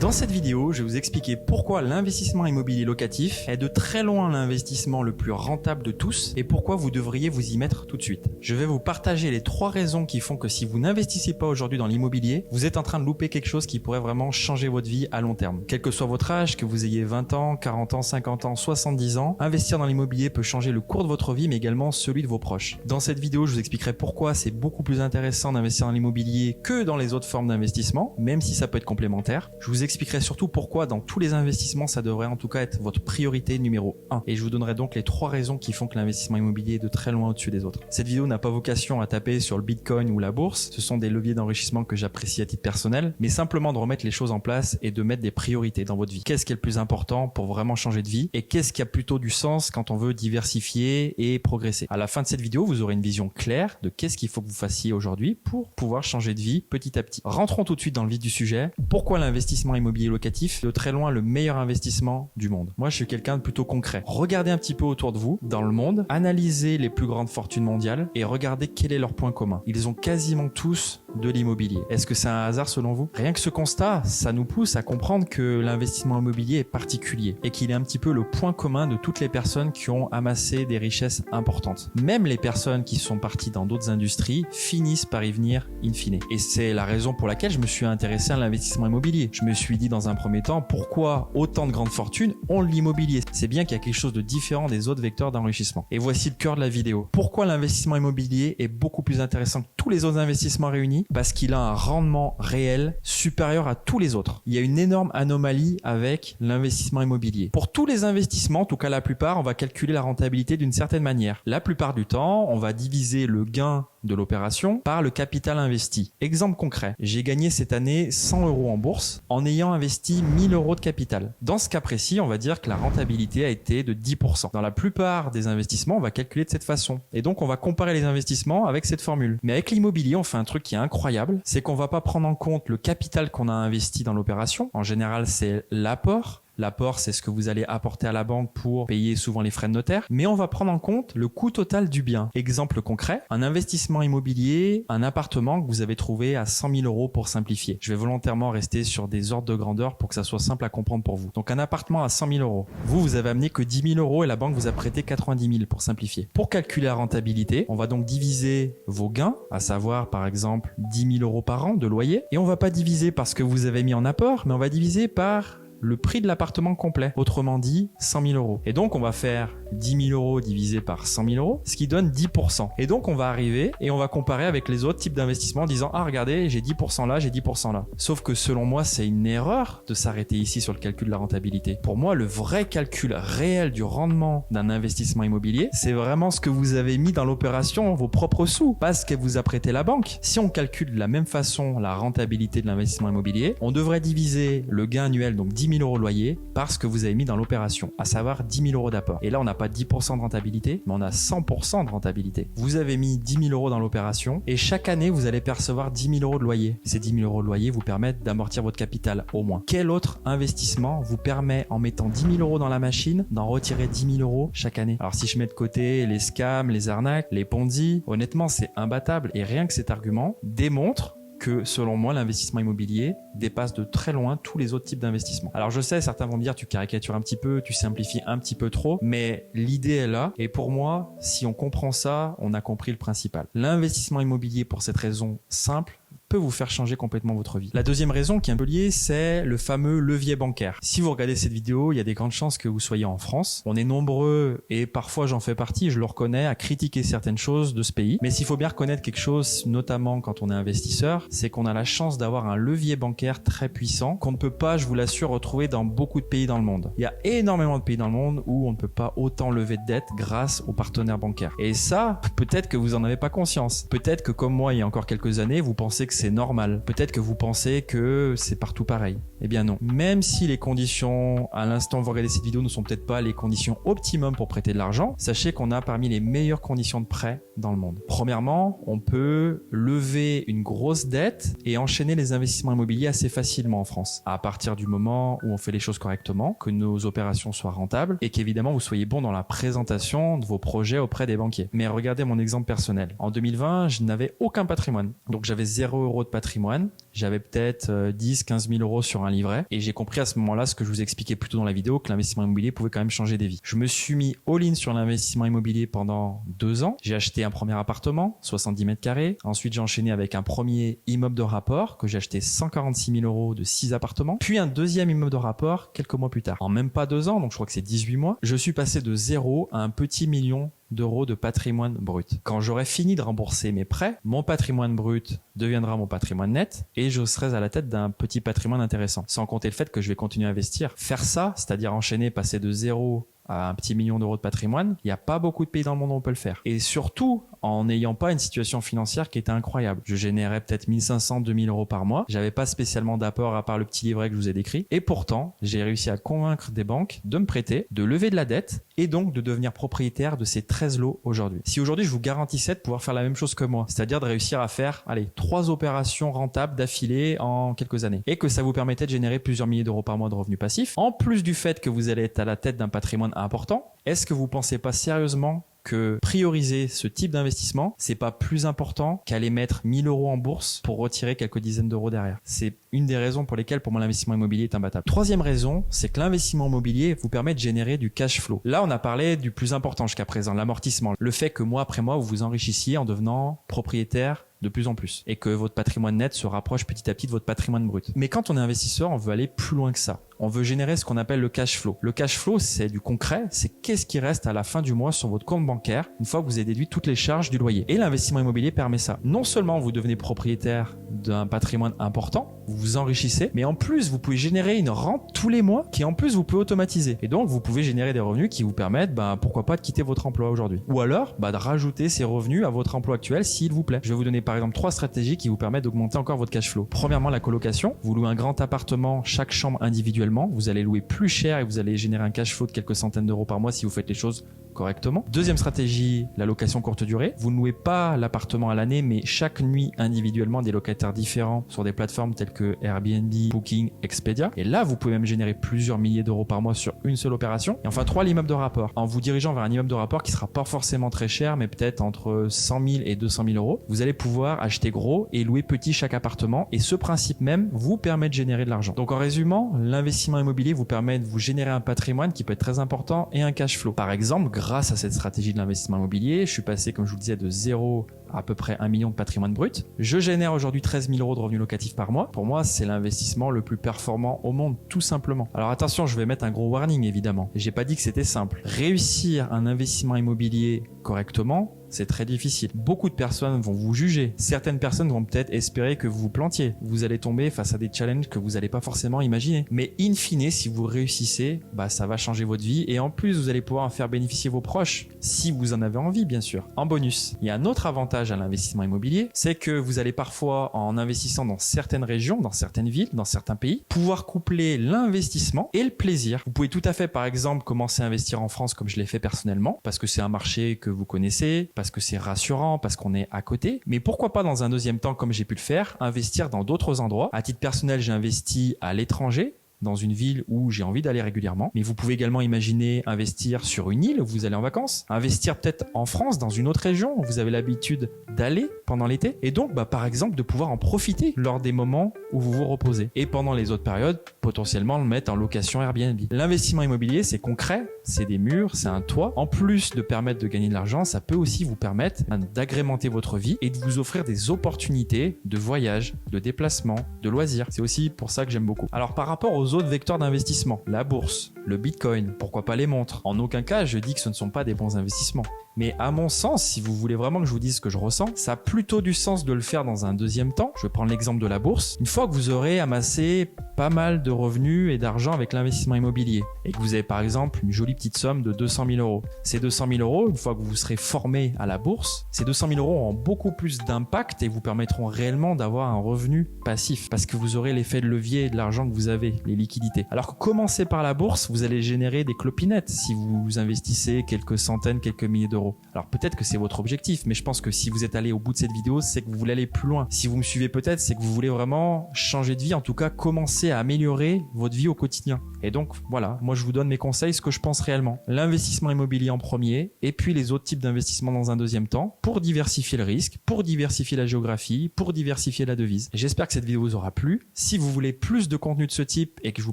Dans cette vidéo, je vais vous expliquer pourquoi l'investissement immobilier locatif est de très loin l'investissement le plus rentable de tous et pourquoi vous devriez vous y mettre tout de suite. Je vais vous partager les 3 raisons qui font que si vous n'investissez pas aujourd'hui dans l'immobilier, vous êtes en train de louper quelque chose qui pourrait vraiment changer votre vie à long terme. Quel que soit votre âge, que vous ayez 20 ans, 40 ans, 50 ans, 70 ans, investir dans l'immobilier peut changer le cours de votre vie mais également celui de vos proches. Dans cette vidéo, je vous expliquerai pourquoi c'est beaucoup plus intéressant d'investir dans l'immobilier que dans les autres formes d'investissement, même si ça peut être complémentaire. Je vous expliquerai surtout pourquoi dans tous les investissements, ça devrait en tout cas être votre priorité numéro 1. Et je vous donnerai donc les 3 raisons qui font que l'investissement immobilier est de très loin au-dessus des autres. Cette vidéo n'a pas vocation à taper sur le Bitcoin ou la bourse. Ce sont des leviers d'enrichissement que j'apprécie à titre personnel, mais simplement de remettre les choses en place et de mettre des priorités dans votre vie. Qu'est-ce qui est le plus important pour vraiment changer de vie et qu'est-ce qui a plutôt du sens quand on veut diversifier et progresser. À la fin de cette vidéo, vous aurez une vision claire de qu'est-ce qu'il faut que vous fassiez aujourd'hui pour pouvoir changer de vie petit à petit. Rentrons tout de suite dans le vif du sujet. Pourquoi l'investissement immobilier locatif est de très loin le meilleur investissement du monde? Moi, je suis quelqu'un de plutôt concret. Regardez un petit peu autour de vous, dans le monde, analysez les plus grandes fortunes mondiales et regardez quel est leur point commun. Ils ont quasiment tous de l'immobilier. Est-ce que c'est un hasard selon vous? Rien que ce constat, ça nous pousse à comprendre que l'investissement immobilier est particulier et qu'il est un petit peu le point commun de toutes les personnes qui ont amassé des richesses importantes. Même les personnes qui sont parties dans d'autres industries finissent par y venir in fine. Et c'est la raison pour laquelle je me suis intéressé à l'investissement immobilier. Je me suis dit dans un premier temps, pourquoi autant de grandes fortunes ont l'immobilier? C'est bien qu'il y a quelque chose de différent des autres vecteurs d'enrichissement. Et voici le cœur de la vidéo. Pourquoi l'investissement immobilier est beaucoup plus intéressant que tous les autres investissements réunis? Parce qu'il a un rendement réel supérieur à tous les autres. Il y a une énorme anomalie avec l'investissement immobilier. Pour tous les investissements, en tout cas la plupart, on va calculer la rentabilité d'une certaine manière. La plupart du temps, on va diviser le gain de l'opération par le capital investi. Exemple concret, j'ai gagné cette année 100 € en bourse en ayant investi 1000 € de capital. Dans ce cas précis, on va dire que la rentabilité a été de 10%. Dans la plupart des investissements, on va calculer de cette façon. Et donc, on va comparer les investissements avec cette formule. Mais avec l'immobilier, on fait un truc qui est incroyable, c'est qu'on va pas prendre en compte le capital qu'on a investi dans l'opération. En général, c'est l'apport. L'apport, c'est ce que vous allez apporter à la banque pour payer souvent les frais de notaire. Mais on va prendre en compte le coût total du bien. Exemple concret, un investissement immobilier, un appartement que vous avez trouvé à 100 000 € pour simplifier. Je vais volontairement rester sur des ordres de grandeur pour que ça soit simple à comprendre pour vous. Donc un appartement à 100 000 €. Vous avez amené que 10 000 € et la banque vous a prêté 90 000 pour simplifier. Pour calculer la rentabilité, on va donc diviser vos gains, à savoir par exemple 10 000 € par an de loyer. Et on va pas diviser par ce que vous avez mis en apport, mais on va diviser par le prix de l'appartement complet, autrement dit 100 000 €. Et donc on va faire 10 000 € divisé par 100 000 €, ce qui donne 10%. Et donc on va arriver et on va comparer avec les autres types d'investissements en disant « Ah regardez, j'ai 10% là, j'ai 10% là ». Sauf que selon moi, c'est une erreur de s'arrêter ici sur le calcul de la rentabilité. Pour moi, le vrai calcul réel du rendement d'un investissement immobilier, c'est vraiment ce que vous avez mis dans l'opération, vos propres sous, pas ce que vous a prêté la banque. Si on calcule de la même façon la rentabilité de l'investissement immobilier, on devrait diviser le gain annuel, donc 10 000 € loyer, par ce que vous avez mis dans l'opération, à savoir 10 000 € d'apport. Et là, on n'a pas 10% de rentabilité, mais on a 100% de rentabilité. Vous avez mis 10 000 € dans l'opération et chaque année, vous allez percevoir 10 000 € de loyer. Ces 10 000 € de loyer vous permettent d'amortir votre capital au moins. Quel autre investissement vous permet, en mettant 10 000 € dans la machine, d'en retirer 10 000 € chaque année? Alors si je mets de côté les scams, les arnaques, les ponzi, honnêtement, c'est imbattable. Et rien que cet argument démontre que selon moi, l'investissement immobilier dépasse de très loin tous les autres types d'investissements. Alors je sais, certains vont me dire tu caricatures un petit peu, tu simplifies un petit peu trop, mais l'idée est là. Et pour moi, si on comprend ça, on a compris le principal. L'investissement immobilier, pour cette raison simple, peut vous faire changer complètement votre vie. La deuxième raison qui est un peu liée, c'est le fameux levier bancaire. Si vous regardez cette vidéo, il y a des grandes chances que vous soyez en France. On est nombreux, et parfois j'en fais partie, je le reconnais, à critiquer certaines choses de ce pays. Mais s'il faut bien reconnaître quelque chose, notamment quand on est investisseur, c'est qu'on a la chance d'avoir un levier bancaire très puissant qu'on ne peut pas, je vous l'assure, retrouver dans beaucoup de pays dans le monde. Il y a énormément de pays dans le monde où on ne peut pas autant lever de dettes grâce aux partenaires bancaires. Et ça, peut-être que vous en avez pas conscience. Peut-être que comme moi, il y a encore quelques années, vous pensez que c'est normal. Peut-être que vous pensez que c'est partout pareil. Eh bien non. Même si les conditions, à l'instant où vous regardez cette vidéo, ne sont peut-être pas les conditions optimum pour prêter de l'argent, sachez qu'on a parmi les meilleures conditions de prêt dans le monde. Premièrement, on peut lever une grosse dette et enchaîner les investissements immobiliers assez facilement en France. À partir du moment où on fait les choses correctement, que nos opérations soient rentables et qu'évidemment vous soyez bon dans la présentation de vos projets auprès des banquiers. Mais regardez mon exemple personnel. En 2020, je n'avais aucun patrimoine. Donc j'avais 0 euros de patrimoine. J'avais peut-être 10, 15 000 euros sur un livret et j'ai compris à ce moment-là ce que je vous expliquais plus tôt dans la vidéo, que l'investissement immobilier pouvait quand même changer des vies. Je me suis mis all-in sur l'investissement immobilier pendant 2 ans. J'ai acheté un premier appartement, 70 mètres carrés. Ensuite, j'ai enchaîné avec un premier immeuble de rapport que j'ai acheté 146 000 euros de 6 appartements. Puis un deuxième immeuble de rapport quelques mois plus tard. En même pas 2 ans, donc je crois que c'est 18 mois, je suis passé de 0 à un petit million d'euros de patrimoine brut. Quand j'aurai fini de rembourser mes prêts, mon patrimoine brut deviendra mon patrimoine net et je serai à la tête d'un petit patrimoine intéressant. Sans compter le fait que je vais continuer à investir. Faire ça, c'est-à-dire enchaîner, passer de 0 à un petit million d'euros de patrimoine, il n'y a pas beaucoup de pays dans le monde où on peut le faire. Et surtout, en n'ayant pas une situation financière qui était incroyable. Je générais peut-être 1500, 2000 euros par mois. J'avais pas spécialement d'apport à part le petit livret que je vous ai décrit. Et pourtant, j'ai réussi à convaincre des banques de me prêter, de lever de la dette et donc de devenir propriétaire de ces 13 lots aujourd'hui. Si aujourd'hui, je vous garantissais de pouvoir faire la même chose que moi, c'est-à-dire de réussir à faire, 3 opérations rentables d'affilée en quelques années et que ça vous permettait de générer plusieurs milliers d'euros par mois de revenus passifs, en plus du fait que vous allez être à la tête d'un patrimoine important, est-ce que vous pensez pas sérieusement que prioriser ce type d'investissement, c'est pas plus important qu'aller mettre 1000 euros en bourse pour retirer quelques dizaines d'euros derrière? C'est une des raisons pour lesquelles pour moi l'investissement immobilier est imbattable. Troisième raison, c'est que l'investissement immobilier vous permet de générer du cash flow. Là, on a parlé du plus important jusqu'à présent, l'amortissement. Le fait que mois après mois, vous vous enrichissiez en devenant propriétaire de plus en plus et que votre patrimoine net se rapproche petit à petit de votre patrimoine brut. Mais quand on est investisseur, on veut aller plus loin que ça. On veut générer ce qu'on appelle le cash flow. Le cash flow, c'est du concret, c'est qu'est-ce qui reste à la fin du mois sur votre compte bancaire une fois que vous avez déduit toutes les charges du loyer. Et l'investissement immobilier permet ça. Non seulement vous devenez propriétaire d'un patrimoine important, vous vous enrichissez, mais en plus vous pouvez générer une rente tous les mois qui en plus vous pouvez automatiser. Et donc vous pouvez générer des revenus qui vous permettent, pourquoi pas de quitter votre emploi aujourd'hui. Ou alors de rajouter ces revenus à votre emploi actuel s'il vous plaît. Je vais vous donner par exemple 3 stratégies qui vous permettent d'augmenter encore votre cash flow. Premièrement, la colocation. Vous louez un grand appartement, chaque chambre individuellement. Vous allez louer plus cher et vous allez générer un cash flow de quelques centaines d'euros par mois si vous faites les choses correctement. Deuxième stratégie, la location courte durée. Vous ne louez pas l'appartement à l'année, mais chaque nuit individuellement des locataires différents sur des plateformes telles que Airbnb, Booking, Expedia. Et là, vous pouvez même générer plusieurs milliers d'euros par mois sur une seule opération. Et enfin, 3, l'immeuble de rapport. En vous dirigeant vers un immeuble de rapport qui sera pas forcément très cher, mais peut-être entre 100 000 et 200 000 euros, vous allez pouvoir acheter gros et louer petit chaque appartement. Et ce principe même vous permet de générer de l'argent. Donc en résumant, l'investissement immobilier vous permet de vous générer un patrimoine qui peut être très important et un cash flow. Par exemple, grâce à cette stratégie de l'investissement immobilier, je suis passé, comme je vous le disais, de 0 à peu près 1 million de patrimoine brut. Je génère aujourd'hui 13 000 euros de revenus locatifs par mois. Pour moi, c'est l'investissement le plus performant au monde, tout simplement. Alors attention, je vais mettre un gros warning évidemment. J'ai pas dit que c'était simple. Réussir un investissement immobilier correctement, c'est très difficile. Beaucoup de personnes vont vous juger. Certaines personnes vont peut-être espérer que vous vous plantiez. Vous allez tomber face à des challenges que vous n'allez pas forcément imaginer. Mais in fine, si vous réussissez, ça va changer votre vie et en plus, vous allez pouvoir en faire bénéficier vos proches si vous en avez envie, bien sûr. En bonus, il y a un autre avantage à l'investissement immobilier, c'est que vous allez parfois, en investissant dans certaines régions, dans certaines villes, dans certains pays, pouvoir coupler l'investissement et le plaisir. Vous pouvez tout à fait, par exemple, commencer à investir en France comme je l'ai fait personnellement, parce que c'est un marché que vous connaissez, parce que c'est rassurant, parce qu'on est à côté. Mais pourquoi pas dans un deuxième temps, comme j'ai pu le faire, investir dans d'autres endroits. À titre personnel, j'ai investi à l'étranger, dans une ville où j'ai envie d'aller régulièrement. Mais vous pouvez également imaginer investir sur une île où vous allez en vacances, investir peut-être en France, dans une autre région où vous avez l'habitude d'aller pendant l'été. Et donc, par exemple, de pouvoir en profiter lors des moments où vous vous reposez. Et pendant les autres périodes, potentiellement le mettre en location Airbnb. L'investissement immobilier, c'est concret, c'est des murs, c'est un toit. En plus de permettre de gagner de l'argent, ça peut aussi vous permettre d'agrémenter votre vie et de vous offrir des opportunités de voyage, de déplacement, de loisirs. C'est aussi pour ça que j'aime beaucoup. Alors, par rapport aux autres vecteurs d'investissement, la bourse, le bitcoin, pourquoi pas les montres. En aucun cas, je dis que ce ne sont pas des bons investissements. Mais à mon sens, si vous voulez vraiment que je vous dise ce que je ressens, ça a plutôt du sens de le faire dans un deuxième temps. Je vais prendre l'exemple de la bourse. Une fois que vous aurez amassé pas mal de revenus et d'argent avec l'investissement immobilier et que vous avez par exemple une jolie petite somme de 200 000 euros. Ces 200 000 euros, une fois que vous serez formé à la bourse, ces 200 000 euros auront beaucoup plus d'impact et vous permettront réellement d'avoir un revenu passif parce que vous aurez l'effet de levier de l'argent que vous avez, les liquidités. Alors que commencer par la bourse, vous allez générer des clopinettes si vous investissez quelques centaines, quelques milliers d'euros. Alors peut-être que c'est votre objectif, mais je pense que si vous êtes allé au bout de cette vidéo, c'est que vous voulez aller plus loin. Si vous me suivez peut-être, c'est que vous voulez vraiment changer de vie, en tout cas commencer à améliorer votre vie au quotidien. Et donc voilà, moi je vous donne mes conseils, ce que je pense réellement. L'investissement immobilier en premier et puis les autres types d'investissements dans un deuxième temps pour diversifier le risque, pour diversifier la géographie, pour diversifier la devise. J'espère que cette vidéo vous aura plu. Si vous voulez plus de contenu de ce type et que je vous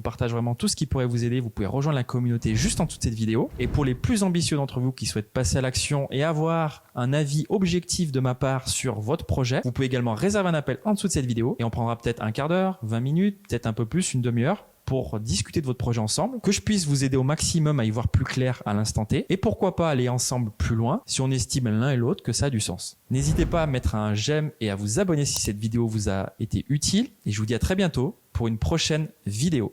partage vraiment tout ce qui pourrait vous aider, vous pouvez rejoindre la communauté juste en dessous de cette vidéo. Et pour les plus ambitieux d'entre vous qui souhaitent passer à l'action et avoir un avis objectif de ma part sur votre projet, vous pouvez également réserver un appel en dessous de cette vidéo et on prendra peut-être un quart d'heure, 20 minutes, peut-être un peu plus, une demi-heure pour discuter de votre projet ensemble, que je puisse vous aider au maximum à y voir plus clair à l'instant T et pourquoi pas aller ensemble plus loin si on estime l'un et l'autre que ça a du sens. N'hésitez pas à mettre un j'aime et à vous abonner si cette vidéo vous a été utile et je vous dis à très bientôt pour une prochaine vidéo.